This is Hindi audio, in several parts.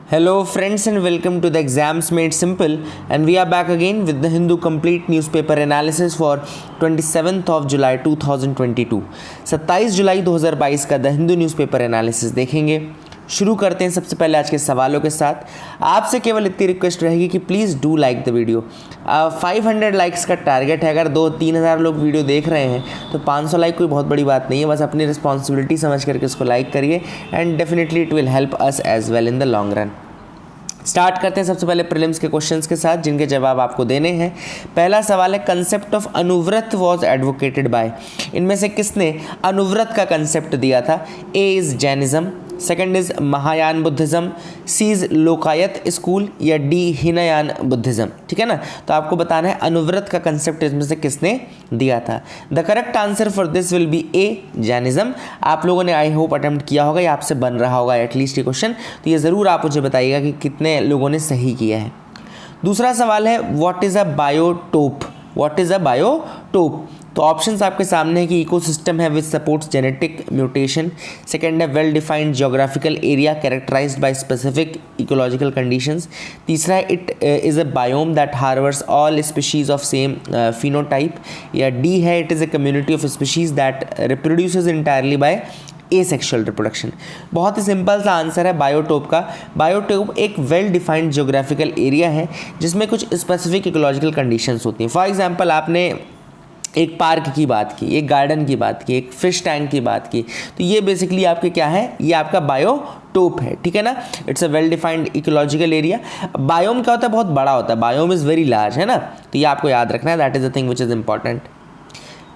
Hello friends and welcome to the Exams Made Simple, and we are back again with the Hindu complete newspaper analysis for 27th of July 2022। 27 जुलाई 2022 का द हिंदू न्यूज़पेपर एनालिसिस देखेंगे। शुरू करते हैं सबसे पहले आज के सवालों के साथ। आपसे केवल इतनी रिक्वेस्ट रहेगी कि please do like the video. 500 likes का टारगेट है। अगर 2-3 हज़ार लोग वीडियो देख रहे हैं तो 500 लाइक कोई बहुत बड़ी बात नहीं है। बस अपनी रिस्पॉन्सिबिलिटी समझ करके इसको लाइक करिए and definitely it will help us as well in the long run. Start करते हैं सबसे पहले प्रीलिम्स के क्वेश्चंस के साथ, जिनके जवाब आपको देने हैं। पहला सवाल है, concept of Anuvrat was advocated by. इनमें से किसने अनुव्रत का कंसेप्ट दिया था? A is Jainism, second is Mahayana Buddhism, C is Lokayata school, या डी हिनयान बुद्धिज्म। ठीक है ना, तो आपको बताना है अनुव्रत का कंसेप्ट इसमें से किसने दिया था। The correct answer for this will be A Jainism. आप लोगों ने आई होप अटेम्प्ट किया होगा या आपसे बन रहा होगा एटलीस्ट ये क्वेश्चन, तो ये ज़रूर आप मुझे बताइएगा कि कितने लोगों ने सही किया है। दूसरा सवाल है, what is a biotope? What is a biotope? तो ऑप्शंस आपके सामने है कि इकोसिस्टम है which supports genetic mutation, second है well defined geographical area characterized by specific ecological conditions, तीसरा है it is a biome that harbours all species of same phenotype, या डी है it is a community of species that reproduces entirely by asexual reproduction. बहुत ही सिंपल सा आंसर है बायोटोप का। बायोटोप एक वेल डिफाइंड जोग्राफिकल एरिया है जिसमें कुछ स्पेसिफिक इकोलॉजिकल कंडीशंस होती हैं। फॉर एग्जांपल आपने एक पार्क की बात की, एक गार्डन की बात की, एक फिश टैंक की बात की, तो ये बेसिकली आपके क्या है, ये आपका बायोटोप है। ठीक है ना, it's a well defined ecological area. Biome क्या होता है? बहुत बड़ा होता है। बायोम इज़ वेरी लार्ज, है ना, तो ये आपको याद रखना है। That is the thing which is important.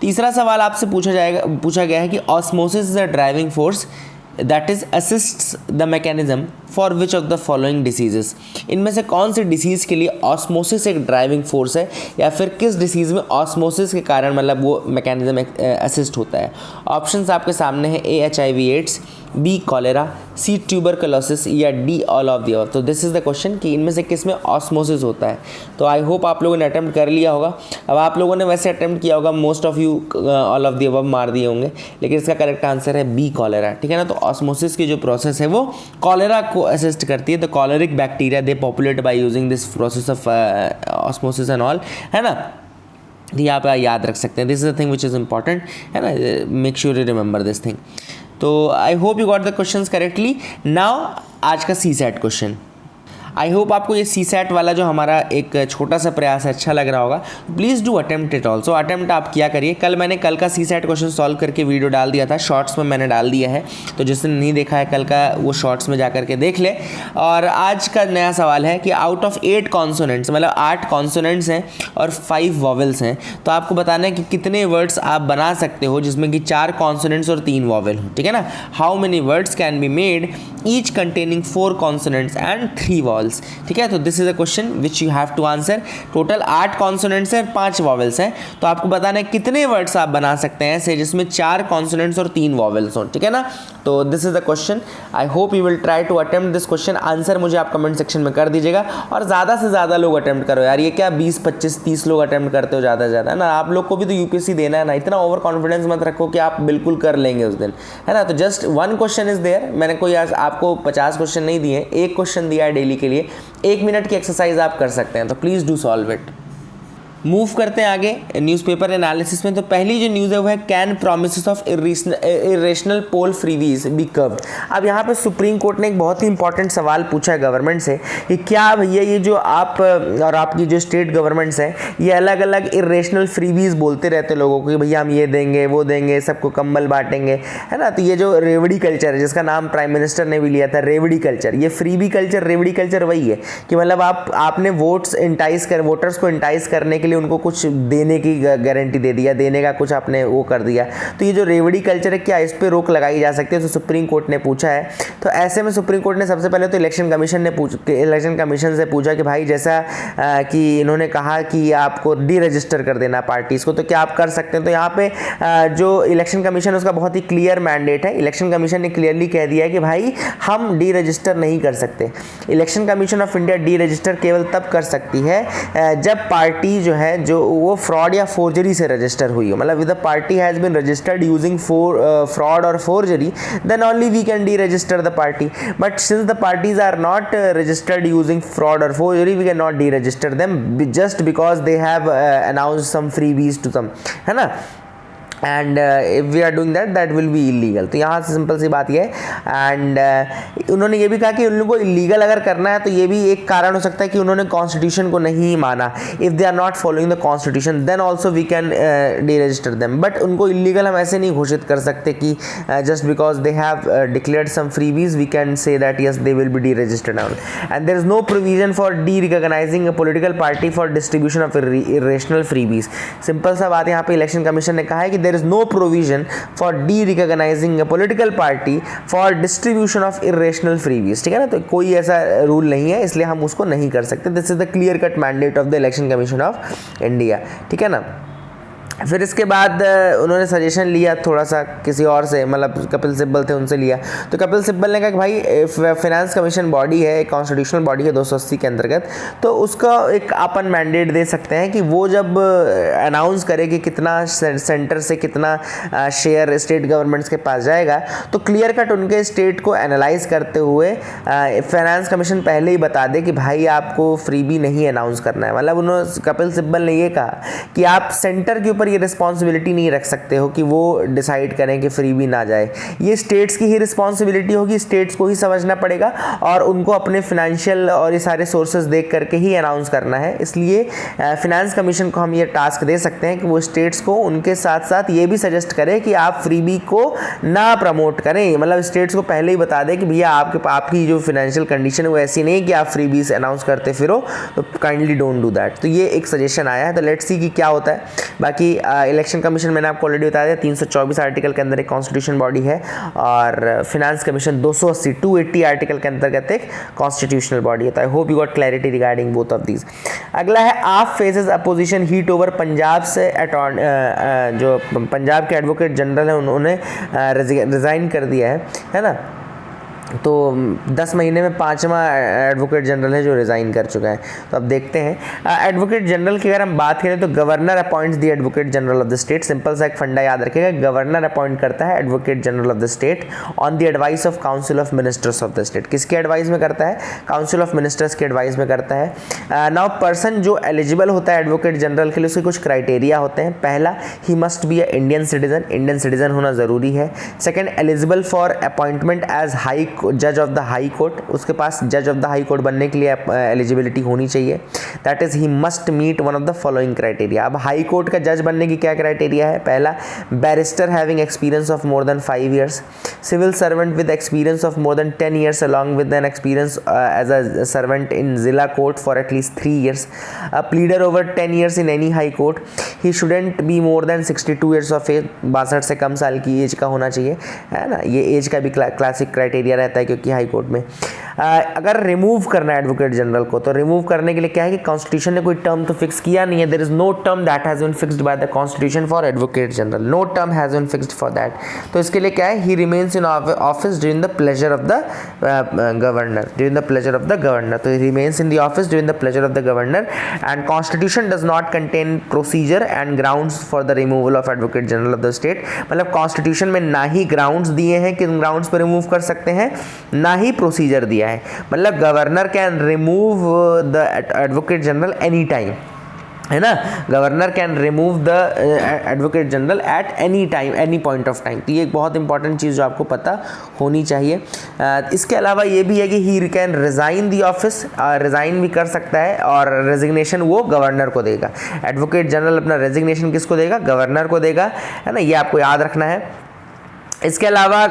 तीसरा सवाल आपसे पूछा गया है कि osmosis is a driving force that is assists the mechanism for which of the following diseases. इनमें से कौन सी डिसीज़ के लिए ऑस्मोसिस एक ड्राइविंग फोर्स है, या फिर किस डिसीज़ में ऑस्मोसिस के कारण मतलब वो मैकेनिज्म असिस्ट होता है? ऑप्शंस आपके सामने हैं, ए HIV एड्स, बी कॉलेरा, सी ट्यूबरकुलोसिस, या D all of the above. तो दिस इज़ द क्वेश्चन कि इनमें से किस में ऑस्मोसिस होता है। तो आई होप आप लोगों ने अटेम्प्ट कर लिया होगा। अब आप लोगों ने वैसे अटेम्प्ट किया होगा, most of you all of the above मार दिए होंगे, लेकिन इसका करेक्ट आंसर है बी कॉलेरा। ठीक है ना, तो ऑस्मोसिस की जो प्रोसेस है वो कॉलेरा को असिस्ट करती है। The choleric bacteria they populate by using this process of osmosis and all, है ना, ये आप याद रख सकते हैं। This is the thing which is important, है ना, make sure you remember this thing. तो I hope you got the questions correctly. Now आज का C set question. I hope आपको ये सी सेट वाला जो हमारा एक छोटा सा प्रयास है अच्छा लग रहा होगा। Please do attempt it also. Attempt आप किया करिए। कल मैंने कल का सी सेट क्वेश्चन सॉल्व करके वीडियो डाल दिया था, शॉर्ट्स में मैंने डाल दिया है, तो जिसने नहीं देखा है कल का वो शॉर्ट्स में जा करके देख ले। और आज का नया सवाल है कि आउट ऑफ 8 कॉन्सोनेंट्स, मतलब 8 कॉन्सोनेंट्स हैं और 5 वॉवेल्स हैं, तो आपको बताना है कि कितने वर्ड्स आप बना सकते हो जिसमें कि 4 कॉन्सोनेंट्स और 3 वॉवेल हो। ठीक है ना, how many words can be made each containing 4 consonants and 3 vowels. ठीक है, तो this is a question which you have to answer. Total 8 consonants हैं, 5 वॉवेल्स हैं, तो आपको बताना है कितने वर्ड्स आप बना सकते हैं ऐसे जिसमें 4 कॉन्सोनेंट्स और 3 वॉवेल्स हों। ठीक है ना, तो this is the question. I hope you will try to attempt this question. Answer मुझे आप कमेंट सेक्शन में कर दीजिएगा, और ज़्यादा से ज़्यादा लोग अटेम्प्ट करो यार। ये क्या 20, 25, 30 लोग अटेम्प्ट करते हो ज़्यादा से ज़्यादा, है ना। आप लोग को भी तो UPSC देना है ना, इतना ओवर कॉन्फिडेंस मत रखो कि आप बिल्कुल कर लेंगे उस दिन, है ना। तो जस्ट 1 क्वेश्चन इज देयर। मैंने कोई आज आपको 50 क्वेश्चन नहीं दिए, 1 क्वेश्चन दिया है डेली के लिए। 1 मिनट की एक्सरसाइज आप कर सकते हैं, तो please do solve it. Move करते हैं आगे न्यूज़पेपर एनालिसिस में। तो पहली जो न्यूज़ है वो है, can promises of irrational poll freebies be curbed. अब यहाँ पे सुप्रीम कोर्ट ने एक बहुत ही इंपॉर्टेंट सवाल पूछा है गवर्नमेंट से कि क्या भैया ये जो आप और आपकी जो स्टेट गवर्नमेंट्स हैं ये अलग अलग इरेशनल फ्रीवीज बोलते रहते लोगों को कि भैया हम ये देंगे वो देंगे, सबको कंबल बांटेंगे, है ना। तो ये जो रेवड़ी कल्चर है, जिसका नाम प्राइम मिनिस्टर ने भी लिया था रेवड़ी कल्चर, ये फ्रीबी कल्चर रेवड़ी कल्चर वही है कि मतलब आपने वोटर्स को इंटाइस करने के लिए उनको कुछ देने की गारंटी दे दिया, देने का कुछ आपने वो कर दिया। तो ये जो रेवड़ी कल्चर है, क्या इस पर रोक लगाई जा सकती है? तो सुप्रीम कोर्ट ने पूछा है। तो ऐसे में सुप्रीम कोर्ट ने सबसे पहले तो इलेक्शन कमीशन से पूछा कि भाई जैसा कि इन्होंने कहा कि आपको डीरजिस्टर कर देना पार्टीज़ को, तो क्या आप कर सकते हैं? तो यहाँ पे जो इलेक्शन कमीशन उसका बहुत ही क्लियर मैंडेट है। इलेक्शन कमीशन ने क्लियरली कह दिया है कि भाई हम डीरजिस्टर नहीं कर सकते। इलेक्शन कमीशन ऑफ इंडिया डीरजिस्टर केवल तब कर सकती है जब पार्टी जो है जो वो फ्रॉड या फोर्जरी से रजिस्टर हुई हो, मतलब the party has been registered using fraud और forgery, then only we can deregister the party. But since the parties are not registered using fraud और forgery, we can not deregister them just because they have announce some freebies to some, है ना. And if we are doing that will be illegal. तो यहाँ से सिंपल सी बात ये है. एंड उन्होंने ये भी कहा कि उन लोगों को इलीगल अगर करना है तो ये भी एक कारण हो सकता है कि उन्होंने कॉन्स्टिट्यूशन को नहीं माना. If they are not following the constitution then also we can deregister them. But उनको इलीगल हम ऐसे नहीं घोषित कर सकते कि just because they have declared some freebies we can say that yes they will be deregistered. And there is no provision for derecognising a political party for distribution of irrational freebies. Simple सा बात यहाँ पे इलेक्शन कमीशन ने कहा है कि there is no provision for de-recognizing a political party for distribution of irrational freebies. ठीक है ना. तो कोई ऐसा रूल नहीं है, इसलिए हम उसको नहीं कर सकते. This is the clear cut mandate of the election commission of India. ठीक है ना. फिर इसके बाद उन्होंने सजेशन लिया थोड़ा सा किसी और से, मतलब कपिल सिब्बल थे उनसे लिया. तो कपिल सिब्बल ने कहा कि भाई फाइनेंस कमीशन बॉडी है, एक कॉन्स्टिट्यूशनल बॉडी है 280 के अंतर्गत, तो उसका एक अपन मैंडेट दे सकते हैं कि वो जब अनाउंस करे कि कितना सेंटर से कितना शेयर स्टेट गवर्नमेंट्स के पास जाएगा, तो क्लियर कट उनके स्टेट को एनालाइज करते हुए फाइनेंस कमीशन पहले ही बता दे कि भाई आपको फ्रीबी नहीं अनाउंस करना है. मतलब उन्होंने कपिल सिब्बल ने ये कहा कि आप सेंटर के ऊपर ये रिस्पॉन्सिबिलिटी नहीं रख सकते हो कि वो डिसाइड करें कि फ्रीबी ना जाए. ये स्टेट्स की ही रिस्पॉन्सिबिलिटी होगी, स्टेट्स को ही समझना पड़ेगा और उनको अपने फिनेंशियल और ये सारे सोर्सेज देख करके ही अनाउंस करना है. इसलिए फिनेंस कमीशन को हम ये टास्क दे सकते हैं कि वो स्टेट्स को उनके साथ साथ ये भी सजेस्ट करें कि आप फ्रीबी को ना प्रमोट करें. मतलब स्टेट्स को पहले ही बता दें कि भैया आपकी जो फिनेंशियल कंडीशन है वो ऐसी नहीं कि आप फ्रीबी से अनाउंस करते फिरो, तो काइंडली डोंट डू दैट. तो ये एक सजेशन आया है. तो लेट्स सी कि क्या होता है. बाकी इलेक्शन कमीशन मैंने आपको ऑलरेडी बताया 324 आर्टिकल के अंदर एक कॉन्स्टिट्यूशन बॉडी है और फिनेंस कमीशन 280 आर्टिकल के अंतर्गत एक कॉन्स्टिट्यूशनल बॉडी है. तो I hope you got clarity regarding both of these. अगला है आप faces opposition heat over Punjab से जो पंजाब के एडवोकेट जनरल हैं उन्होंने रिज़ाइन कर दिया है ना. तो 10 महीने में 5वां एडवोकेट जनरल है जो रिज़ाइन कर चुका है. तो अब देखते हैं एडवोकेट जनरल की अगर हम बात करें तो governor appoints the advocate general of the state. Simple सा एक फंडा याद रखिएगा, गवर्नर अपॉइंट करता है advocate general of the state on the advice of council of ministers of the state. किसके एडवाइस में करता है? काउंसिल ऑफ मिनिस्टर्स के एडवाइस में करता है. नाउ पर्सन जो एलिजिबल होता है एडवोकेट जनरल के लिए उसके कुछ क्राइटेरिया होते हैं. पहला, he must be a Indian citizen होना ज़रूरी है. Second, eligible for appointment as high जज ऑफ द हाई कोर्ट. उसके पास जज ऑफ द हाई कोर्ट बनने के लिए एलिजिबिलिटी होनी चाहिए. That is he must meet one of the following criteria. अब हाई कोर्ट का जज बनने की क्या क्राइटेरिया है? पहला, barrister having experience of more than 5 years, civil servant with experience of more than 10 years along with an experience as a servant in Zilla court for at least 3 years, a pleader over 10 years in any high court, he shouldn't be more than 62 years of age, 62 से कम साल की एज का होना चाहिए, है ना. ये एज का भी क्लासिक क्राइटेरिया रहता है क्योंकि हाई कोर्ट में अगर रिमूव करना है एडवोकेट जनरल को, तो रिमूव करने के लिए क्या है कि कॉन्स्टिट्यूशन ने कोई टर्म तो फिक्स किया नहीं है. There is no term that has been fixed by the constitution for advocate general. No term has been fixed for that. तो इसके लिए क्या है, he remains in office during the pleasure of the governor. During the pleasure of the governor. तो he remains in the office during the pleasure of the governor. And constitution does not contain procedure and grounds for the removal of advocate general of the state. मतलब कॉन्स्टिट्यूशन में ना ही ग्राउंड्स दिए हैं किन ग्राउंड्स पर रिमूव कर सकते हैं, ना ही प्रोसीजर दिया है. मतलब governor can remove the advocate general any time, है ना. Governor can remove the advocate general at any time, any point of time. तो ये एक बहुत इंपॉर्टेंट चीज़ जो आपको पता होनी चाहिए. इसके अलावा ये भी है कि he can resign the office, resign भी कर सकता है और रेजिग्नेशन वो गवर्नर को देगा. एडवोकेट जनरल अपना रेजिग्नेशन किसको देगा? गवर्नर को देगा, है ना. ये आपको याद रखना है. इसके अलावा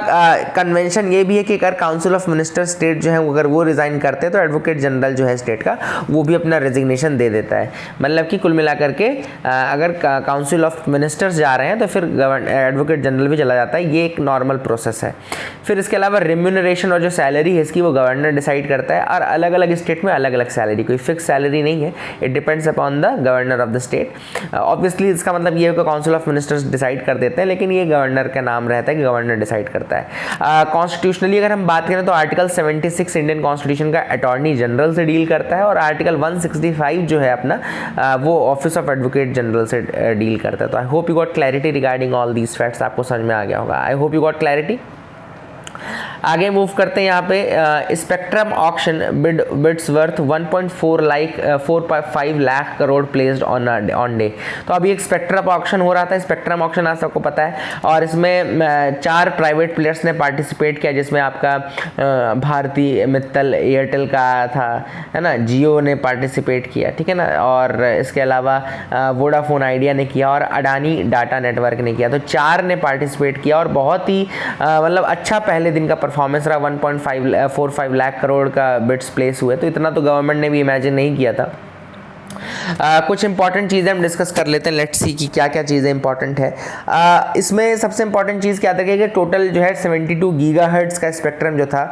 कन्वेंशन ये भी है कि अगर काउंसिल ऑफ मिनिस्टर स्टेट जो है अगर वो रिज़ाइन करते हैं तो एडवोकेट जनरल जो है स्टेट का वो भी अपना रेजिग्नेशन दे देता है. मतलब कि कुल मिलाकर के अगर काउंसिल ऑफ मिनिस्टर्स जा रहे हैं तो फिर एडवोकेट जनरल भी चला जाता है. ये एक नॉर्मल प्रोसेस है. फिर इसके अलावा रेम्यूनरेशन और जो सैलरी है इसकी वो गवर्नर डिसाइड करता है और अलग अलग स्टेट में अलग अलग सैलरी, कोई फिक्स सैलरी नहीं है. It depends upon the governor of the state. Obviously इसका मतलब ये है कि काउंसिल ऑफ मिनिस्टर्स डिसाइड कर देते हैं, लेकिन ये गवर्नर का नाम रहता है कि गवर्नर डिसाइड करता है। कॉन्स्टिट्यूशनली अगर हम बात करें तो आर्टिकल 76 इंडियन कॉन्स्टिट्यूशन का अटॉर्नी जनरल से डील करता है, और आर्टिकल 165 जो है अपना वो ऑफिस ऑफ एडवोकेट जनरल से डील करता है। तो I hope you got clarity regarding all these facts, आपको समझ में आ गया होगा। I hope you got clarity. आगे मूव करते हैं यहाँ पे spectrum auction bids worth 1.45 lakh crore placed on day. तो अभी एक स्पेक्ट्रम ऑक्शन हो रहा था, स्पेक्ट्रम ऑक्शन आज सबको पता है, और इसमें 4 प्राइवेट प्लेयर्स ने पार्टिसिपेट किया, जिसमें आपका भारती मित्तल एयरटेल का था, है ना, जियो ने पार्टिसिपेट किया, ठीक है ना, और इसके अलावा वोडाफोन आइडिया ने किया और अडानी डाटा नेटवर्क ने किया। तो 4 ने पार्टिसिपेट किया और बहुत ही मतलब अच्छा पहले दिन का परफॉर्मेंस रहा। 1.45 लाख करोड़ का बिड्स प्लेस हुए, तो इतना तो गवर्नमेंट ने भी इमेजिन नहीं किया था। कुछ इंपॉर्टेंट चीज़ें हम डिस्कस कर लेते हैं, लेट्स सी कि क्या क्या चीज़ें इंपॉर्टेंट है। इसमें सबसे इंपॉर्टेंट चीज़ क्या था कि टोटल जो है 72 गीगाहर्ट्ज़ का स्पेक्ट्रम जो था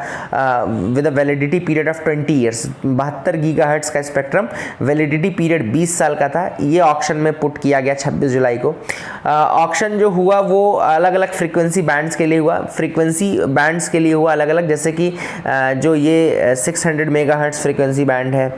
with a validity period of 20 years, 72 gigahertz का स्पेक्ट्रम वैलिडिटी पीरियड 20 साल का था। ये ऑक्शन में पुट किया गया 26 जुलाई को। ऑक्शन जो हुआ वो अलग अलग फ्रीक्वेंसी बैंड्स के लिए हुआ, फ्रीक्वेंसी बैंड्स के लिए हुआ अलग अलग, जैसे कि जो ये 600 मेगाहर्ट्ज़ फ्रीक्वेंसी बैंड है,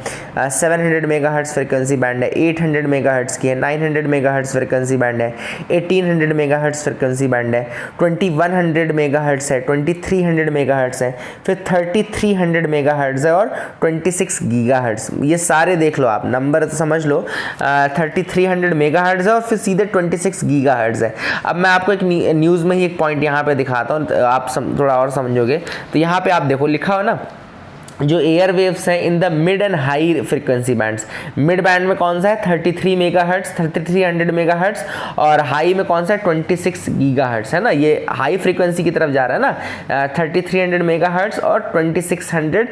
700 मेगाहर्ट्ज़ फ्रीक्वेंसी बैंड है, 800 मेगाहर्ट्ज़ की है, 900 मेगाहर्ट्ज़ फ्रीक्वेंसी बैंड है, 1800 मेगाहर्ट्ज़ फ्रीक्वेंसी बैंड है, 2100 मेगाहर्ट्ज़ है, 2300 मेगाहर्ट्ज़ है, फिर 3300 मेगाहर्ट्ज़ है और 26 गीगाहर्ट्ज़। ये सारे देख लो आप, नंबर तो समझ लो। 3300 मेगाहर्ट्ज़ है और फिर सीधे 26 गीगाहर्ट्ज़ है। अब मैं आपको एक न्यूज़ में ही एक पॉइंट यहाँ पे दिखाता हूँ, आप थोड़ा और समझोगे। तो यहाँ पे आप देखो लिखा हो ना, जो एयर वेव्स हैं in the mid and high frequency bands. Mid band में कौन सा है 33 मेगाहर्ट्ज़, 3300 मेगाहर्ट्ज़, और हाई में कौन सा है 26 गीगाहर्ट्ज़, है ना। ये हाई फ्रीक्वेंसी की तरफ जा रहा है ना, 3300 मेगाहर्ट्ज़ और 2600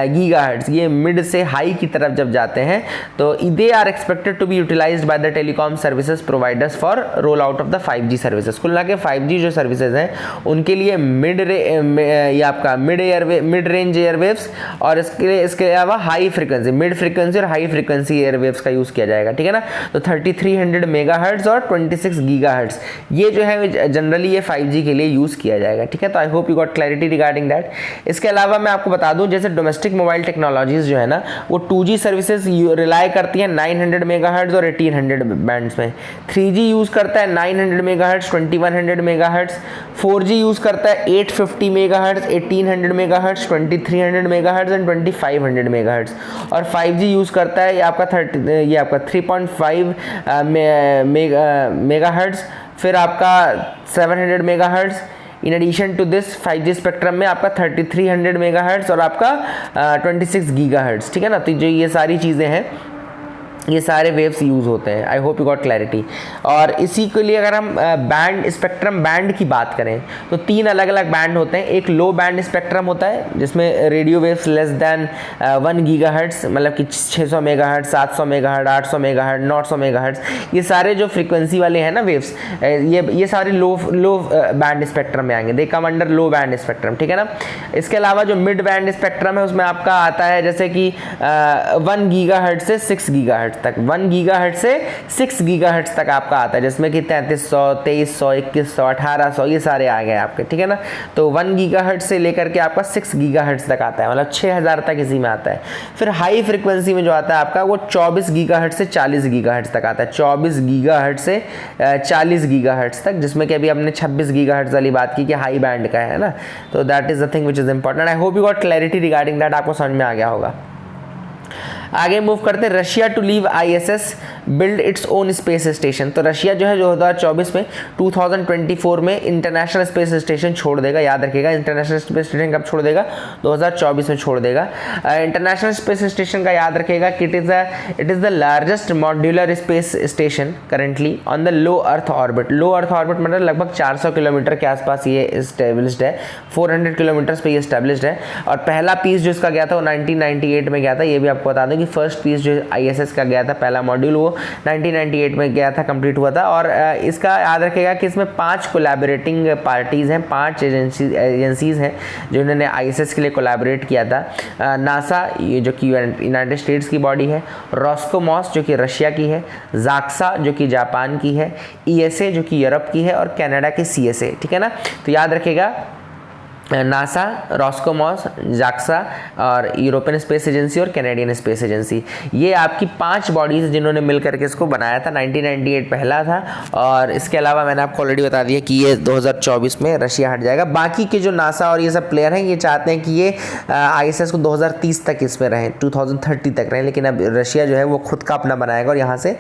गीगाहर्ट्ज़। ये मिड से हाई की तरफ जब जाते हैं तो they are expected to be utilised by the telecom services providers for roll out of the 5G services. कुल मिला के 5G जो सर्विसेज हैं उनके लिए ये आपका मिड रेंज एयरवेव्स और इसके अलावा हाई फ्रीक्वेंसी, मिड फ्रीक्वेंसी और हाई फ्रीक्वेंसी एयरवेव्स का यूज़ किया जाएगा, ठीक है ना। तो 3300 मेगाहर्ट्ज़ और 26 गीगाहर्ट्ज़ ये जो है जनरली ये 5G के लिए यूज़ किया जाएगा, ठीक है। तो I hope you got clarity regarding that. इसके अलावा मैं आपको बता दूं, जैसे डोमेस्टिक मोबाइल टेक्नोलॉजीज़ जो है ना वो 2G सर्विसेज रिलाई करती हैं 900 मेगाहर्ट्ज़ और 1800 बैंड्स में। 3G यूज़ करता है 900 मेगाहर्ट्ज़, 2100 मेगाहर्ट्ज़। 4G यूज़ करता है 850 megahertz, 1800 megahertz, 2300 megahertz and 2500 megahertz. और 5G यूज़ करता है ये आपका 3.5 मेगाहर्ट्ज़, फिर आपका 700 megahertz. In addition to this 5G spectrum में आपका 3300 मेगाहर्ट्ज़ और आपका 26 गीगाहर्ट्ज़, ठीक है ना। तो जो ये सारी चीज़ें हैं ये सारे वेव्स यूज़ होते हैं। I hope you got clarity. और इसी के लिए अगर हम बैंड स्पेक्ट्रम बैंड की बात करें तो 3 अलग अलग बैंड होते हैं। एक लो बैंड स्पेक्ट्रम होता है जिसमें radio waves less than 1 gigahertz, मतलब कि 600 मेगाहर्ट्ज़, 700 मेगाहर्ट्ज़, 800 मेगाहर्ट्ज़, 900 मेगाहर्ट्ज़, ये सारे जो फ्रीक्वेंसी वाले हैं ना वेव्स, ये सारे लो बैंड स्पेक्ट्रम में आएंगे, they come under low band spectrum, ठीक है ना। इसके अलावा जो मिड बैंड स्पेक्ट्रम है उसमें आपका आता है जैसे कि 1 गीगाहर्ट्ज़ से 6 गीगाहर्ट्ज़ तक, 1 गीगाहर्ट्ज़ से 6 गीगाहर्ट्ज़ तक आपका आता है, जिसमें कि 3300, 2300, 2100, 1800 ये सारे आ गए आपके, ठीक है ना। तो 1 गीगाहर्ट्ज़ से लेकर के आपका 6 गीगाहर्ट्ज़ तक आता है, मतलब 6000 तक इसी में आता है। फिर हाई फ्रीक्वेंसी में जो आता है आपका वो 24 गीगाहर्ट्ज़ से 40 गीगाहर्ट्ज़ तक आता है, 24 गीगाहर्ट्ज़ से 40 गीगाहर्ट्ज़ तक, जिसमें कि अभी हमने 26 गीगाहर्ट्ज़ वाली बात की कि हाई बैंड का है ना। तो that is the thing which is important. I hope you got clarity regarding that, आपको समझ में आ गया होगा। आगे मूव करते हैं, Russia to leave ISS build its own space station. तो रशिया जो है 2024 में 2024 में इंटरनेशनल स्पेस स्टेशन छोड़ देगा। याद रखिएगा इंटरनेशनल स्पेस स्टेशन कब छोड़ देगा, 2024 में छोड़ देगा। इंटरनेशनल स्पेस स्टेशन का याद रखिएगा कि it is the largest modular space station currently on the low earth orbit. Low earth orbit मतलब लगभग 400 किलोमीटर के आसपास ये इस्टेब्लिश्ड है, 400 किलोमीटर्स पे ये इस्टेब्लिश्ड है। और पहला पीस जो इसका गया था वो 1998 में गया था, ये भी आपको बता दें दूं कि फर्स्ट पीस जो ISS का गया था पहला मॉड्यूल वो 1998 में गया था, कंप्लीट हुआ था। और इसका याद रखेगा कि इसमें 5 कोलैबोरेटिंग पार्टीज़ हैं, 5 एजेंसीज़ हैं जो इन्होंने ISS के लिए कोलैबोरेट किया था। नासा ये जो कि यूनाइटेड स्टेट्स की बॉडी है, रॉस्कोमॉस जो कि रशिया की है, जाक्सा जो कि जापान की है, ESA जो कि यूरोप की है और कनाडा की CSA, ठीक है ना। तो याद रखेगा नासा, रॉस्कोमॉस, जाक्सा और यूरोपियन स्पेस एजेंसी और कैनेडियन स्पेस एजेंसी, ये आपकी 5 बॉडीज़ जिन्होंने मिल करके इसको बनाया था। 1998 पहला था और इसके अलावा मैंने आपको ऑलरेडी बता दिया कि ये 2024 में रशिया हट जाएगा। बाकी के जो नासा और ये सब प्लेयर हैं ये चाहते हैं कि ये ISS को 2030 तक इसमें रहें, 2030 तक रहें, लेकिन अब रशिया जो है वो खुद का अपना बनाएगा और यहाँ से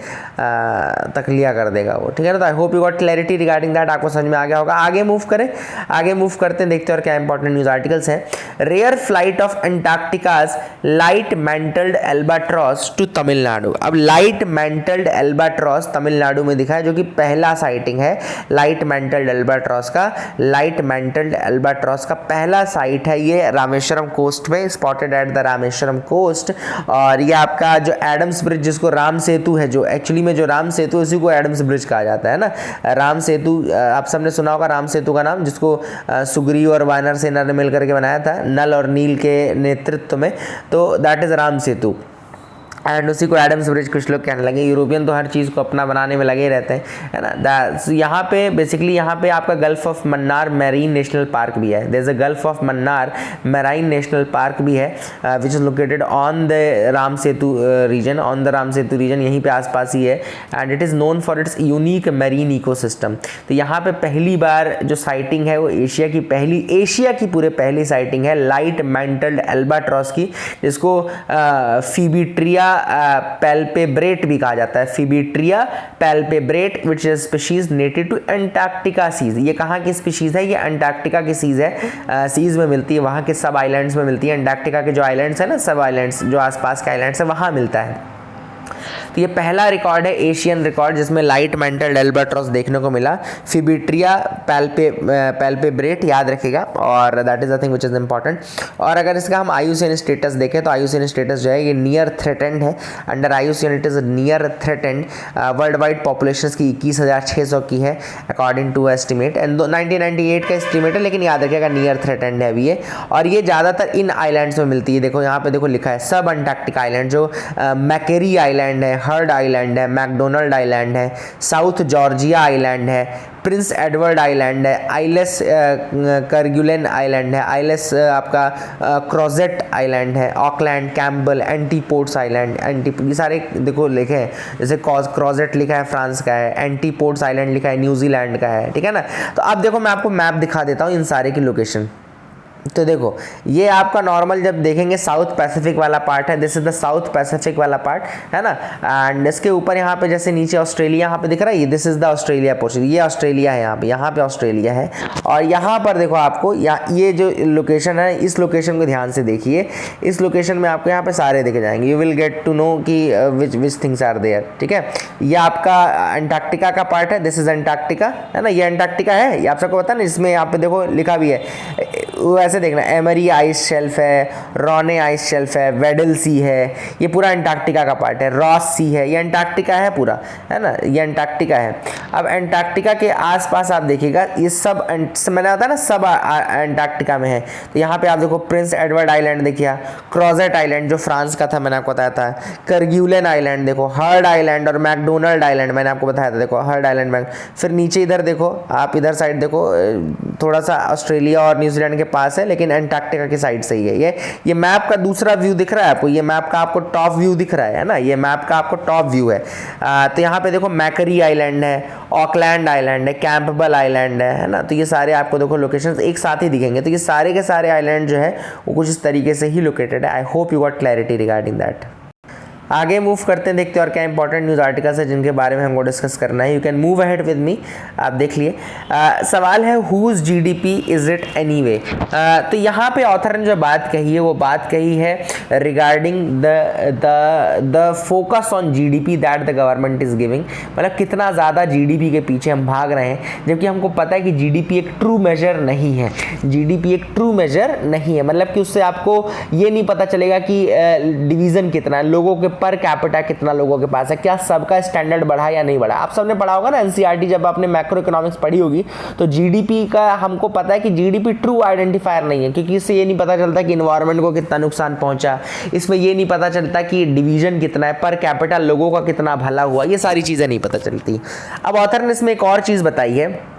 तखलिया कर देगा वो, ठीक है ना। तो I hope you got clarity regarding that, आपको समझ में आ गया होगा। आगे मूव करें, आगे मूव करते हैं, देखते हैं और क्या इंपॉर्टेंट न्यूज आर्टिकल्स हैं। Rare flight of Antarctica's light mantled albatross to Tamil Nadu. अब लाइट मेंटल्ड एल्बाट्रॉस तमिलनाडु में दिखा है, जो कि पहला साइटिंग है लाइट मेंटल्ड एल्बाट्रॉस का। लाइट मेंटल्ड एल्बाट्रॉस का पहला साइट है ये रामेश्वरम कोस्ट में, spotted at the Rameswaram coast. और ये आपका जो एडम्स ब्रिज, जिसको राम सेतु है, जो एक्चुअली में जो राम सेतु उसी को एडम्स ब्रिज कहा जाता है ना। राम सेतु आप सबने सुना होगा राम सेतु का नाम, जिसको सुग्रीव और वानर सेना ने मिलकर के बनाया था नल और नील के नेतृत्व में। तो that is Ram Setu and उसी को एडम्स ब्रिज कुछ लोग कहने लगे। यूरोपियन तो हर चीज़ को अपना बनाने में लगे रहते हैं, है ना। यहाँ पे बेसिकली यहाँ पे आपका Gulf of Mannar Marine National Park भी है। There is a Gulf of Mannar Marine National Park भी है which is located on the Ram Setu region, on the Ram Setu region, यहीं पे आसपास ही है। And it is known for its unique marine ecosystem. तो यहाँ पे पहली बार जो साइटिंग है वो एशिया की पूरे पहली साइटिंग है लाइट मेंटल्ड एल्बाट्रॉस की, जिसको फीबीट्रिया पैल्पेब्रेट भी कहा जाता है। Phoebetria palpebrata which is species native to Antarctica seas. ये कहाँ की स्पीशीज है? ये अंटार्क्टिका की सीज है, सीज में मिलती है, वहाँ के सब आइलैंड्स में मिलती है। अंटार्क्टिका के जो आइलैंड्स है ना, सब आइलैंड्स जो आसपास के आइलैंड्स है वहाँ मिलता है। तो ये पहला रिकॉर्ड है एशियन रिकॉर्ड जिसमें लाइट मेंटल्ड एल्बाट्रॉस देखने को मिला। फिबिट्रिया पैल्पेब्रेट याद रखिएगा, और that is the thing which is important. और अगर इसका हम IUCN स्टेटस देखें तो IUCN स्टेटस जो है ये नियर थ्रेटेंड है। Under IUCN it is near threatened. World wide population की 21,600 की है अकॉर्डिंग टू एस्टिमेट, एंड 1998 का एस्टिमेट है, लेकिन याद रखिएगा नियर थ्रेटेंड है अभी ये। और ये ज़्यादातर इन आइलैंड्स में मिलती है। देखो यहाँ पे देखो लिखा है सब अंटार्कटिक आइलैंड, जो मैकेरी आइलैंड है, हर्ड आइलैंड है, मैकडोनल्ड आइलैंड है, साउथ जॉर्जिया आइलैंड है, प्रिंस एडवर्ड आइलैंड है, आइलेस करगुलेन आइलैंड है, आइलेस आपका क्रोजेट आइलैंड है, ऑकलैंड, कैम्बल, एंटीपोर्ट्स आइलैंड, ये सारे देखो लिखे हैं। जैसे क्रोजेट लिखा है फ्रांस का है, एंटीपोर्ट्स आइलैंड लिखा है न्यूजीलैंड का है, ठीक है ना। तो अब देखो मैं आपको मैप दिखा देता हूँ इन सारे की लोकेशन। तो देखो ये आपका नॉर्मल जब देखेंगे साउथ पैसिफिक वाला पार्ट है, this is the south Pacific वाला पार्ट है ना। एंड इसके ऊपर यहाँ पे जैसे नीचे ऑस्ट्रेलिया यहाँ पे दिख रहा है, ये this is the Australia portion, ये ऑस्ट्रेलिया है, यहाँ पे ऑस्ट्रेलिया है। और यहाँ पर देखो आपको ये जो लोकेशन है, इस लोकेशन को ध्यान से देखिए। इस लोकेशन में आपको यहाँ पे सारे दिखे जाएंगे, you will get to know कि विच थिंग्स आर देयर, ठीक है। ये आपका अंटार्कटिका का पार्ट है, दिस इज अंटार्कटिका, है ना। ये अंटार्कटिका है, ये आप सबको पता है ना, इसमें यहाँ पे देखो लिखा भी है, वैसे देखना एमरी आइस शेल्फ है, रॉने आइस शेल्फ है, वेडल सी है, ये पूरा अंटार्कटिका का पार्ट है। रॉस सी है, ये अंटार्कटिका है पूरा, है ना, ये अंटार्कटिका है। अब अंटार्कटिका के आसपास आप देखिएगा ये सब मैंने आता है ना, सब अंटार्कटिका में है। तो यहाँ पे आप देखो प्रिंस एडवर्ड आइलैंड देखिए, क्रोजेट आइलैंड जो फ्रांस का था मैंने आपको बताया था, करग्यूलेन आइलैंड देखो, हर्ड आइलैंड और मैकडोनल्ड आइलैंड मैंने आपको बताया था, देखो हर्ड आइलैंड। फिर नीचे इधर देखो, आप इधर साइड देखो, थोड़ा सा ऑस्ट्रेलिया और न्यूजीलैंड के पास है, लेकिन अंटार्कटिका की साइड से ही है। ये मैप का दूसरा व्यू दिख रहा है आपको, ये मैप का आपको टॉप व्यू दिख रहा है ना, ये मैप का आपको टॉप व्यू है। तो यहाँ पे देखो मैकरी आइलैंड है, ऑकलैंड आइलैंड है, कैंपबल आइलैंड है ना। तो ये सारे आपको देखो लोकेशंस एक साथ ही दिखेंगे। तो ये सारे के सारे आइलैंड जो है वो कुछ इस तरीके से ही लोकेटेड है। आई hope you got clarity regarding that. आगे मूव करते हैं, देखते हैं और क्या इंपॉर्टेंट न्यूज़ आर्टिकल्स है जिनके बारे में हमको डिस्कस करना है। You can move ahead with me. आप देख लिए। सवाल है whose GDP is it anyway. तो यहाँ पे ऑथर ने जो बात कही है वो बात कही है regarding the focus on GDP that the government is giving. मतलब कितना ज़्यादा जीडीपी के पीछे हम भाग रहे हैं, जबकि हमको पता है कि जीडीपी एक ट्रू मेजर नहीं है। जीडीपी एक ट्रू मेजर नहीं है, मतलब कि उससे आपको ये नहीं पता चलेगा कि डिवीज़न कितना है, लोगों के पर कैपिटा कितना लोगों के पास है, क्या सबका स्टैंडर्ड बढ़ा या नहीं बढ़ा। आप सबने पढ़ा होगा ना एनसीईआरटी, जब आपने मैक्रो इकोनॉमिक्स पढ़ी होगी, तो जीडीपी का हमको पता है कि जीडीपी ट्रू आइडेंटिफायर नहीं है, क्योंकि इससे ये नहीं पता चलता कि इन्वायरमेंट को कितना नुकसान पहुंचा, इसमें ये नहीं पता चलता कि डिवीजन कितना है, पर कैपिटा लोगों का कितना भला हुआ, ये सारी चीज़ें नहीं पता चलती। अब ऑथर ने इसमें एक और चीज़ बताई है,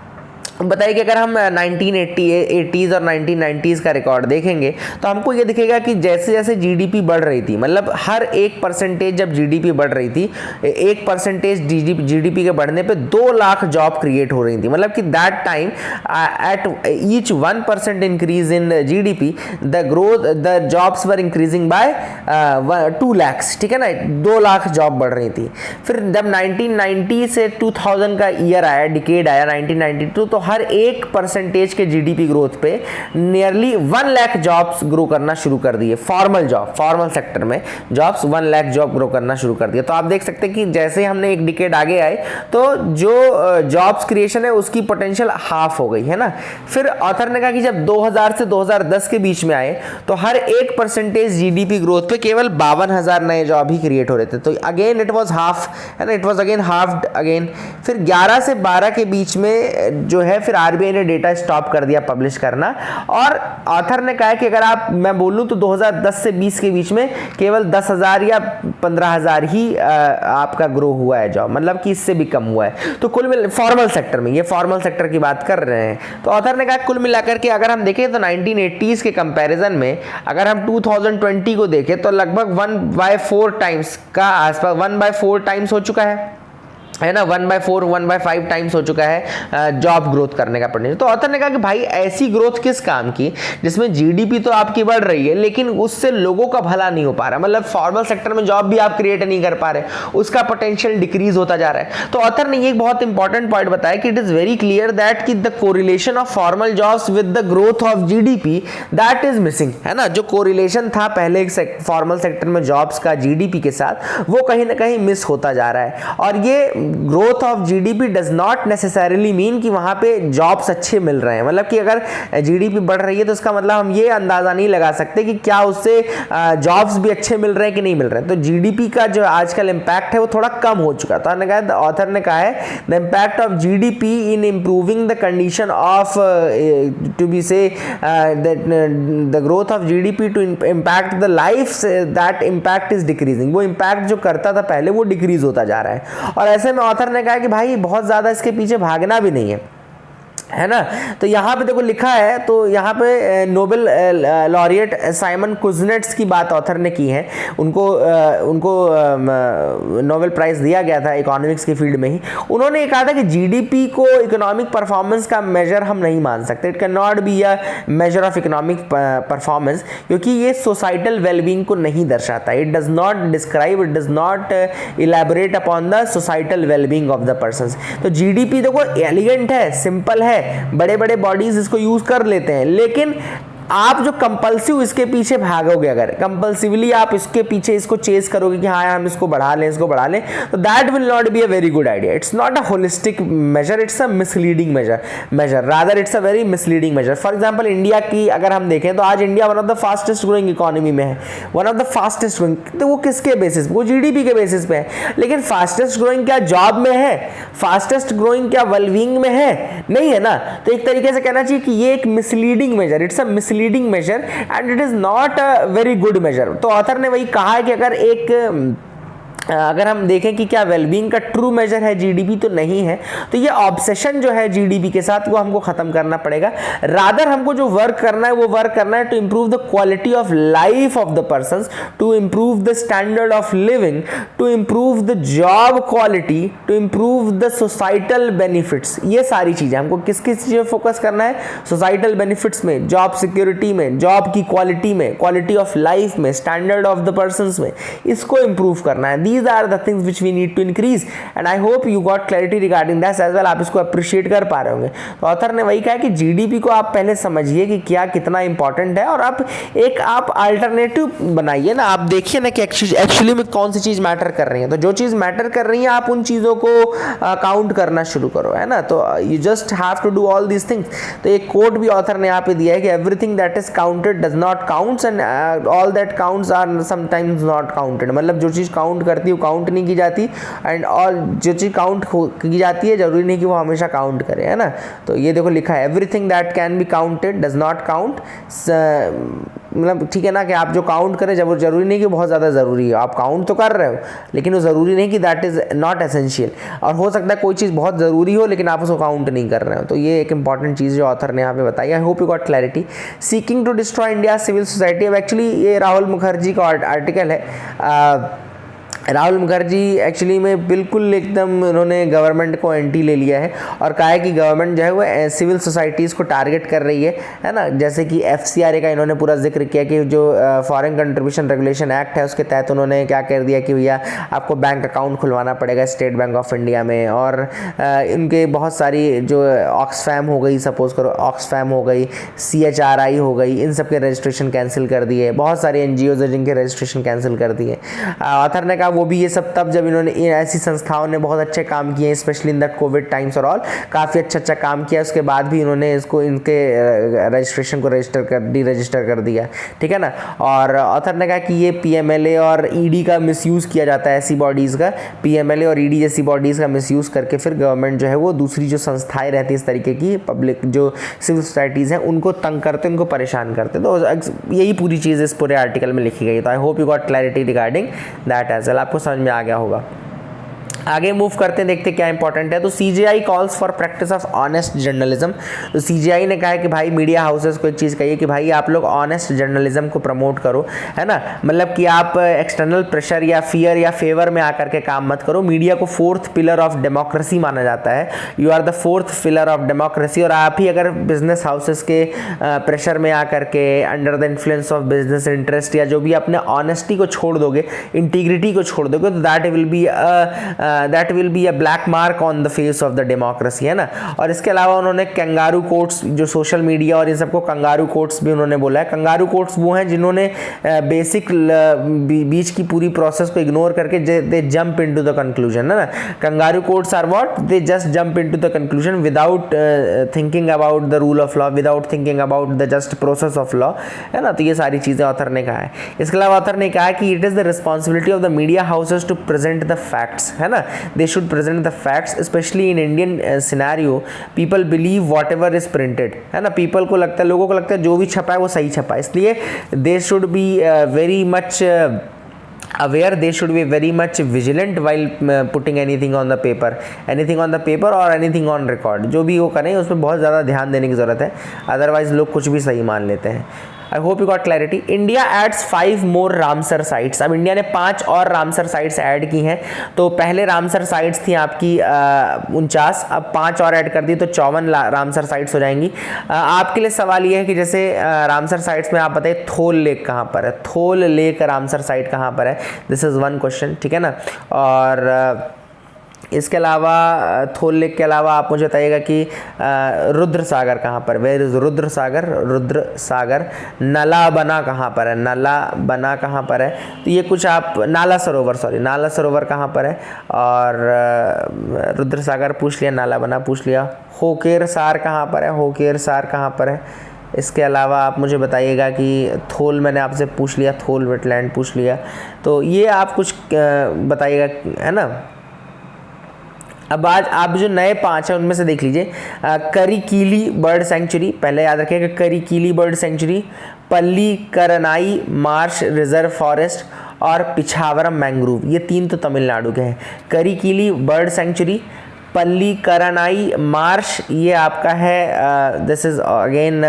बताइए कि अगर हम 1980s और 1990s का रिकॉर्ड देखेंगे तो हमको ये दिखेगा कि जैसे जैसे जीडीपी बढ़ रही थी, मतलब हर 1% जब जीडीपी बढ़ रही थी, 1% जीडीपी के बढ़ने पे 2 लाख जॉब क्रिएट हो रही थी। मतलब कि that time at each 1% increase in GDP the jobs were increasing by 2 lakhs, ठीक है ना, 2 लाख जॉब बढ़ रही थी। फिर जब 1990 से 2000 का ईयर आया, डिकेड आया 1992, तो हर 1% के जीडीपी ग्रोथ पे नियरली 1 लाख जॉब्स ग्रो करना शुरू कर दिए। फॉर्मल सेक्टर में जॉब्स 1 लाख जॉब ग्रो करना शुरू कर दिया। तो आप देख सकते हैं कि जैसे हमने एक डिकेड आगे आए तो जो जॉब्स क्रिएशन है उसकी पोटेंशियल हाफ हो गई है ना। फिर ऑथर ने कहा कि जब 2000 से 2010 के बीच में आए तो हर 1% जीडीपी ग्रोथ पे केवल 52,000 नए जॉब ही क्रिएट हो रहे थे। तो अगेन इट वाज हाफ, है ना, it was again halved again. फिर 11 से 12 के बीच में जो है फिर आरबीआई ने डेटा स्टॉप कर दिया पब्लिश करना, और ऑथर ने कहा कि अगर आप मैं बोलूं तो 2010 से 20 के बीच में केवल 10,000 या 15,000 ही आपका ग्रो हुआ है जॉब, मतलब कि इससे भी कम हुआ है। तो कुल मिल फॉर्मल सेक्टर में, ये फॉर्मल सेक्टर की बात कर रहे हैं। तो ऑथर ने कहा कुल मिलाकर के अगर हम देखें तो 1980s के कंपैरिजन में अगर हम 2020 को देखें तो लगभग 1/4 टाइम्स का आसपास 1/4 टाइम्स हो चुका है ना, 1/4 1/5 टाइम्स हो चुका है जॉब ग्रोथ करने का पोटेंशियल। तो ऑथर ने कहा कि भाई ऐसी ग्रोथ किस काम की जिसमें जीडीपी तो आपकी बढ़ रही है लेकिन उससे लोगों का भला नहीं हो पा रहा, मतलब फॉर्मल सेक्टर में जॉब भी आप क्रिएट नहीं कर पा रहे, उसका पोटेंशियल डिक्रीज होता जा रहा है। तो ऑथर ने ये एक बहुत इंपॉर्टेंट पॉइंट बताया कि it is very clear that कि the correlation of formal jobs with the growth of GDP that is missing, है ना। जो कोरिलेशन था पहले फॉर्मल सेक्टर में जॉब्स का जीडीपी के साथ, वो कहीं ना कहीं मिस होता जा रहा है। और ये growth of GDP does not necessarily mean कि वहां पे जॉब्स अच्छे मिल रहे हैं, मतलब कि अगर जीडीपी बढ़ रही है तो इसका मतलब हम ये अंदाजा नहीं लगा सकते कि क्या उससे जॉब्स भी अच्छे मिल रहे हैं कि नहीं मिल रहे हैं। तो जीडीपी का जो आजकल इंपैक्ट है वो थोड़ा कम हो चुका है। तो ऑथर ने कहा है the impact of GDP in improving the condition of to be से the growth of GDP to impact the life, that impact is decreasing. वो इम्पैक्ट जो करता था पहले वो डिक्रीज होता जा रहा है। और ऐसे में ऑथर ने कहा कि भाई बहुत ज़्यादा इसके पीछे भागना भी नहीं है ना। तो यहाँ पे देखो लिखा है, तो यहाँ पे नोबेल लॉरिएट साइमन कुजनेट्स की बात ऑथर ने की है। उनको नोबेल प्राइज दिया गया था इकोनॉमिक्स की फील्ड में ही। उन्होंने कहा था कि जीडीपी को इकोनॉमिक परफॉर्मेंस का मेजर हम नहीं मान सकते, it can not be a measure of economic performance, क्योंकि ये सोसाइटल वेलबींग को नहीं दर्शाता। It does not describe, it does not elaborate upon the societal wellbeing of the persons. तो जीडीपी देखो एलिगेंट है, सिंपल है, बड़े बड़े बॉडीज इसको यूज कर लेते हैं, लेकिन आप जो कंपल्सिव इसके पीछे भागोगे, अगर कंपल्सिवली आप इसके पीछे इसको चेस करोगे कि हाँ हम इसको बढ़ा लें, तो that will not be a very good idea. It's not a holistic measure, it's a misleading measure rather it's a very misleading measure. For example India की अगर हम देखें तो आज India one of the fastest growing economy में है, one of the fastest growing. तो वो किसके बेसिस पे? वो जीडीपी के बेसिस पे है। लेकिन फास्टेस्ट ग्रोइंग क्या जॉब में है? फास्टेस्ट ग्रोइंग क्या वेलबींग में है? नहीं है ना। तो एक तरीके से कहना चाहिए कि ये एक misleading measure, it's a misleading measure and it is not a very good measure. तो ऑथर ने वही कहा है कि अगर एक अगर हम देखें कि क्या वेलबींग का ट्रू मेजर है जीडीपी, तो नहीं है। तो ये ऑब्सेशन जो है जीडीपी के साथ वो हमको खत्म करना पड़ेगा। रादर हमको जो वर्क करना है वो वर्क करना है to improve the quality of life of the persons, to improve the standard of living, to improve the job quality, to improve the societal benefits. ये सारी चीजें हमको किस किस चीज़ में फोकस करना है? सोसाइटल बेनिफिट्स में, जॉब सिक्योरिटी में, जॉब की क्वालिटी में, क्वालिटी ऑफ लाइफ में, स्टैंडर्ड ऑफ द पर्संस में, इसको इंप्रूव करना है। These are the things which we need to increase and I hope you got clarity regarding that as well। आप इसको अप्रिशिएट कर पा रहे होंगे। तो ऑथर ने वही कहा कि जीडीपी को आप पहले समझिए कि क्या कितना इंपॉर्टेंट है, और आप अल्टरनेटिव बनाइए ना। आप देखिए ना कि एक्चुअली में कौन सी चीज़ मैटर कर रही है। तो जो चीज़ मैटर कर रही है आप उन चीज़ों को काउंट करना शुरू करो, है ना। तो you just have to do all these things. तो एक कोट भी ऑथर ने यहाँ पे दिया है कि everything that is counted does not counts and all that counts are sometimes not counted. मतलब जो चीज़ काउंट करती है वो काउंट नहीं की जाती, एंड और जो चीज़ काउंट की जाती है जरूरी नहीं कि वो हमेशा काउंट करे, है ना। तो ये देखो लिखा है everything that can be counted does not count. मतलब ठीक है ना कि आप जो काउंट करें जब जरूरी नहीं कि बहुत ज़्यादा ज़रूरी है। आप काउंट तो कर रहे हो लेकिन वो ज़रूरी नहीं कि दैट इज़ नॉट एसेंशियल। और हो सकता है कोई चीज़ बहुत ज़रूरी हो लेकिन आप उसको काउंट नहीं कर रहे हो। तो ये एक इंपॉर्टेंट चीज़ जो ऑथर ने यहाँ पे बताई। I hope you got clarity. Seeking to destroy India civil society. अब एक्चुअली ये राहुल मुखर्जी का आर्टिकल है। राहुल मुखर्जी एक्चुअली में बिल्कुल एकदम उन्होंने गवर्नमेंट को एंटी ले लिया है और कहा है कि गवर्नमेंट जो है वो सिविल सोसाइटीज़ को टारगेट कर रही है ना। जैसे कि FCRA का इन्होंने पूरा जिक्र किया कि जो फॉरेन कंट्रीब्यूशन रेगुलेशन एक्ट है उसके तहत उन्होंने क्या कर दिया कि भैया आपको बैंक अकाउंट खुलवाना पड़ेगा स्टेट बैंक ऑफ इंडिया में। और इनके बहुत सारी जो ऑक्सफैम हो गई, सपोज करो ऑक्सफैम हो गई, CHRI हो गई, इन सब के रजिस्ट्रेशन कैंसिल कर दिए। बहुत सारे NGOs है जिनके रजिस्ट्रेशन कैंसिल कर दिए। ऑथर ने कहा वो भी ये सब तब जब इन्होंने ऐसी संस्थाओं ने बहुत अच्छे काम किए, specially in that Covid times और ऑल, काफ़ी अच्छा काम किया। उसके बाद भी इन्होंने इसको इनके रजिस्ट्रेशन को डी रजिस्टर कर दिया, ठीक है ना। और ऑथर ने कहा कि ये PMLA और ED का मिसयूज़ किया जाता है। ऐसी बॉडीज़ का PMLA और ED जैसी बॉडीज़ का मिसयूज़ करके फिर गवर्नमेंट जो है वो दूसरी जो संस्थाएँ रहती हैं इस तरीके की पब्लिक जो सिविल सोसाइटीज़ हैं उनको तंग करते, उनको परेशान करते। तो यही पूरी चीज़ इस पूरे आर्टिकल में लिखी गई। तो I hope you got clarity regarding that as well. आपको समझ में आ गया होगा। आगे मूव करते हैं, देखते क्या इंपॉर्टेंट है। तो CJI calls for practice of honest journalism. तो CJI ने कहा है कि भाई मीडिया हाउसेस को एक चीज़ कहिए कि भाई आप लोग ऑनेस्ट जर्नलिज्म को प्रमोट करो, है ना। मतलब कि आप एक्सटर्नल प्रेशर या फियर या फेवर में आकर के काम मत करो। मीडिया को 4th पिलर ऑफ डेमोक्रेसी माना जाता है। You are the 4th pillar of democracy. और आप ही अगर बिजनेस हाउसेस के प्रेशर में आकर के under the influence of business interest या जो भी अपने ऑनेस्टी को छोड़ दोगे, इंटीग्रिटी को छोड़ दोगे, तो that will be a black mark on the face of the democracy, है ना। और इसके अलावा उन्होंने कंगारू कोर्ट्स, जो सोशल मीडिया और इन सबको कंगारू कोर्ट्स भी उन्होंने बोला है। कंगारू कोर्ट्स वो हैं जिन्होंने बेसिक बीच की पूरी प्रोसेस को इग्नोर करके they jump into the conclusion, है ना। Kangaroo courts are what, they just jump into the conclusion without thinking about the rule of law, without thinking about the just process of law, है ना। तो ये सारी चीज़ें ऑथर ने कहा है। इसके अलावा ऑथर ने कहा कि it is the responsibility of the media houses to present the facts, है ना। They should present the facts, especially in Indian scenario. People believe whatever is printed, है ना। people को लगता है, लोगों को लगता है जो भी छपा है वो सही छपा है। इसलिए they should be very much aware, they should be very much vigilant while putting anything on the paper or anything on record। जो भी वो करें उसमें बहुत ज़्यादा ध्यान देने की ज़रूरत है, अदरवाइज लोग कुछ भी सही मान लेते हैं। I hope you got clarity. India adds 5 more Ramsar sites. अब इंडिया ने 5 और रामसर साइट्स ऐड की हैं। तो पहले रामसर साइट्स थी आपकी 49, अब 5 और ऐड कर दी तो 54 रामसर साइट्स हो जाएंगी। आपके लिए सवाल ये है कि जैसे रामसर साइट्स में आप बताइए थोल लेक कहाँ पर है, थोल लेक रामसर साइट कहाँ पर है। दिस इज़ वन क्वेश्चन, ठीक है ना। और इसके अलावा थोल लेक के अलावा आप मुझे बताइएगा कि रुद्र सागर कहाँ पर, वेयर इज रुद्र सागर। नला बना कहाँ पर है, नला बना कहाँ पर है। तो ये कुछ आप नाला सरोवर कहाँ पर है। और रुद्र सागर पूछ लिया, नाला बना पूछ लिया। होकेर सार कहाँ पर है। इसके अलावा आप मुझे बताइएगा कि थोल मैंने आपसे पूछ लिया, थोल वेटलैंड पूछ लिया। तो ये आप कुछ बताइएगा, है ना। अब आज आप जो नए 5 हैं उनमें से देख लीजिए, करिकीली बर्ड सेंचुरी, पहले याद रखिएगा Karikili bird sanctuary, Pallikaranai marsh reserve forest और पिछावरम मैंग्रोव, ये 3 तो तमिलनाडु के हैं। Karikili bird sanctuary, Pallikaranai marsh ये आपका है, this is again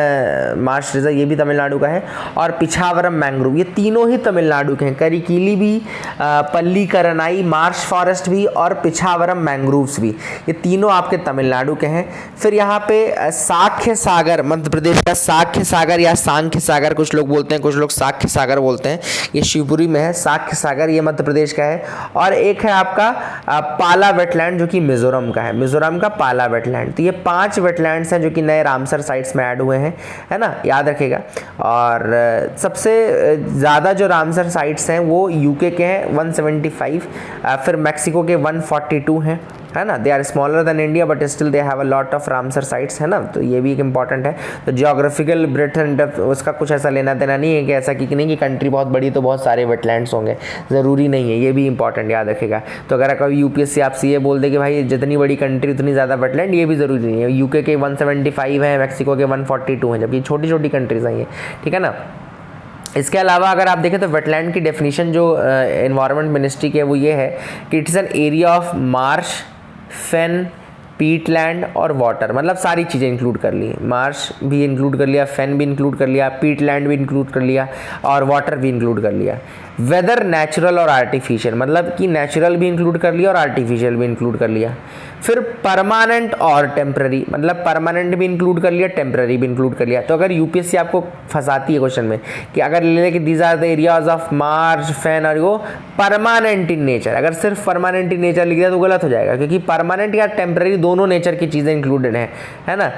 marsh reserve, ये भी तमिलनाडु का है, और पिछावरम मैंग्रोव, ये तीनों ही तमिलनाडु के हैं। करिकीली भी, पल्लीकरनाई मार्श फॉरेस्ट भी और पिछावरम मैंग्रोव्स भी, ये तीनों आपके तमिलनाडु के हैं। फिर यहाँ पे साख्य सागर, मध्य प्रदेश का साख्य सागर या सांख्य सागर कुछ लोग बोलते हैं, कुछ लोग साख्य सागर बोलते हैं, ये शिवपुरी में है। साख्य सागर ये मध्य प्रदेश का है। और एक है आपका पाला वेटलैंड जो कि मिजोरम का है, मिजोरम का पाला वेटलैंड। तो ये 5 वेटलैंड्स हैं जो कि नए रामसर साइट्स में ऐड हुए हैं, है ना, याद रखिएगा। और सबसे ज़्यादा जो रामसर साइट्स हैं वो यूके के हैं 175, फिर मैक्सिको के 142 हैं, है ना। They are smaller than India but still they have a lot of Ramsar sites, है ना। तो ये भी एक इंपॉर्टेंट है। तो जियोग्राफिकल ब्रेथ एंड डेप्थ उसका कुछ ऐसा लेना देना नहीं है कि ऐसा कि नहीं कि कंट्री बहुत बड़ी तो बहुत सारे वेटलैंड्स होंगे, ज़रूरी नहीं है, ये भी इंपॉर्टेंट याद रखेगा। तो अगर कभी यूपीएससी आपसे ये बोल दे कि भाई जितनी बड़ी कंट्री उतनी ज़्यादा वेटलैंड, ये भी ज़रूरी नहीं है। यूके के 175 है, मैक्सिको के 142 हैं, जबकि छोटी छोटी कंट्रीज हैं ये, ठीक है ना। इसके अलावा अगर आप देखें तो वेटलैंड की डेफिनेशन जो एनवायरनमेंट मिनिस्ट्री की है वो ये है कि it's an area of marsh, fan, Peatland और वाटर, मतलब सारी चीज़ें इंक्लूड कर ली, मार्श भी इंक्लूड कर लिया, फेन भी इंक्लूड कर लिया, पीटलैंड भी इंक्लूड कर लिया और वाटर भी इंक्लूड कर लिया। वेदर नेचुरल और आर्टिफिशियल, मतलब कि नेचुरल भी इंक्लूड कर लिया और आर्टिफिशियल भी इंक्लूड कर लिया। फिर परमानेंट और टेम्पररी, मतलब परमानेंट भी इंक्लूड कर लिया, टेम्पररी भी इंक्लूड कर लिया। तो अगर यूपीएससी आपको फंसाती है क्वेश्चन में कि अगर ले लें कि these are the areas of marsh, fen और वो परमानेंट इन नेचर, अगर सिर्फ परमानेंट इन नेचर लिख दिया तो गलत हो जाएगा, क्योंकि परमानेंट या टेम्पररी दोनों नेचर की चीज़ें इंक्लूडेड हैं, है ना।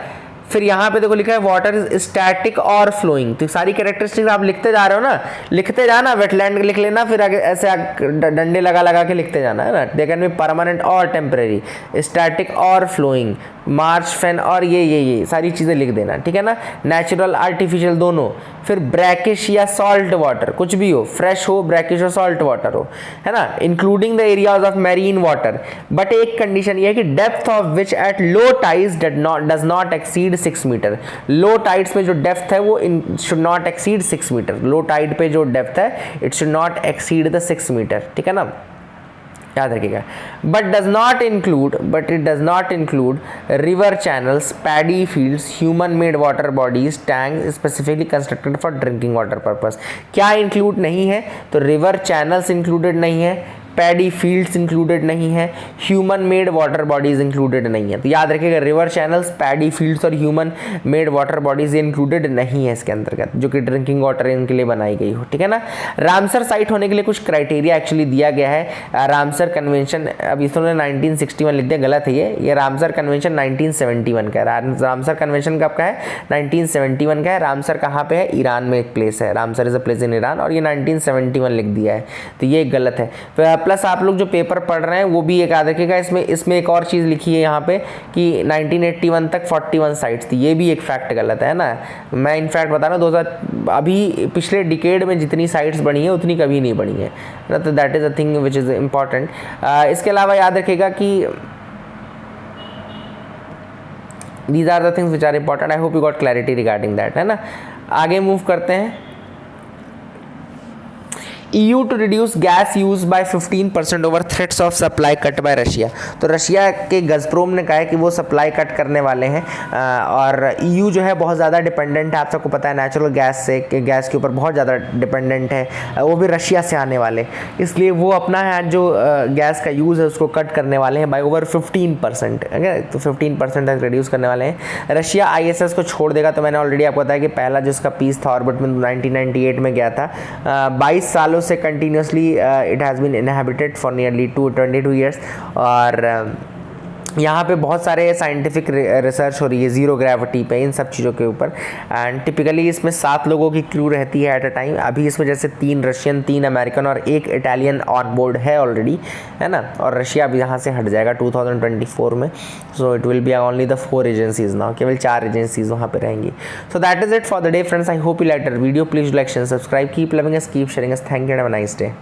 फिर यहाँ पे देखो लिखा है वाटर इज स्टैटिक और फ्लोइंग, तो सारी कैरेक्टरिस्टिक्स आप लिखते जा रहे हो ना, लिखते जाना, वेटलैंड लिख लेना, फिर आगे ऐसे डंडे लगा लगा के लिखते जाना, है ना। दे कैन बी परमानेंट और टेम्परेरी, स्टैटिक और फ्लोइंग, मार्च, फेन और ये सारी चीज़ें लिख देना, ठीक है ना। नेचुरल, आर्टिफिशियल दोनों। फिर ब्रैकिश या सॉल्ट वाटर, कुछ भी हो, फ्रेश हो, ब्रैकिश हो, सॉल्ट वाटर हो, है ना, including the areas of marine water. But एक कंडीशन ये है कि depth of which at low tides does not exceed 6 metre. Low tides पे जो डेप्थ है वो should not exceed 6 metre. Low tide पे जो डेप्थ है it should not exceed the 6 metre, ठीक है ना, याद रखिएगा। But it does not include river channels, paddy fields, human made water bodies, tank specifically constructed for drinking water purpose. क्या इंक्लूड नहीं है? तो रिवर चैनल्स इंक्लूडेड नहीं है, पैडी फील्ड्स इंक्लूडेड नहीं है, human made water bodies included नहीं है। तो याद रखिएगा रिवर चैनल्स, पैडी फील्ड्स और human made water bodies included नहीं है इसके अंतर्गत, जो कि ड्रिंकिंग वाटर इनके लिए बनाई गई हो, ठीक है ना। रामसर साइट होने के लिए कुछ क्राइटेरिया एक्चुअली दिया गया है। रामसर कन्वेंशन, अब इसने 1961 लिख दिया, गलत है ये रामसर कन्वेंशन 1971 का है। रामसर कन्वेंशन कब का है? 1971 का है। रामसर कहाँ पे है? ईरान में एक प्लेस है, Ramsar is a place in Iran, और ये 1971 लिख दिया है, तो ये गलत है। प्लस आप लोग जो पेपर पढ़ रहे हैं वो भी एक याद रखिएगा, इसमें एक और चीज़ लिखी है यहाँ पे कि 1981 तक 41 साइट्स थी, ये भी एक फैक्ट गलत है ना। मैं इनफैक्ट बता रहा हूँ 2000 अभी पिछले डिकेड में जितनी साइट्स बनी है उतनी कभी नहीं बनी है ना, तो that is a thing which is important. इसके अलावा याद रखिएगा कि these are the things which are important. I hope you got clarity regarding that, है ना। आगे मूव करते हैं। EU to reduce gas use by 15% over threats of supply cut by Russia। तो रशिया के गज़प्रोम ने कहा है कि वो सप्लाई कट करने वाले हैं, और EU जो है बहुत ज़्यादा डिपेंडेंट है, आप सबको पता है नेचुरल गैस से, गैस के ऊपर बहुत ज़्यादा डिपेंडेंट है, वो भी रशिया से आने वाले, इसलिए वो अपना है जो गैस का यूज़ है उसको कट करने वाले हैं बाई ओवर 15%, तो 15% तक रिड्यूस करने वाले हैं। रशिया ISS को छोड़ देगा, तो मैंने ऑलरेडी आपको बताया कि पहला जो इसका पीस था ऑर्बिट में 1998 में गया था। 22 सालों से continuously it has been inhabited for nearly 22 years, और यहाँ पे बहुत सारे साइंटिफिक रिसर्च हो रही है ज़ीरो ग्रेविटी पे, इन सब चीज़ों के ऊपर। एंड टिपिकली इसमें 7 लोगों की क्रू रहती है एट अ टाइम। अभी इसमें जैसे 3 रशियन, 3 अमेरिकन और 1 इटालियन ऑन बोर्ड है ऑलरेडी, है ना। और रशिया अब यहाँ से हट जाएगा 2024 में, so it will be only the 4 agencies now, केवल 4 एजेंसीज वहाँ पे रहेंगी। So that is it for the day friends. I hope you like the video, please like, share, subscribe, keep loving us, keep sharing us. Thank you and have a nice day.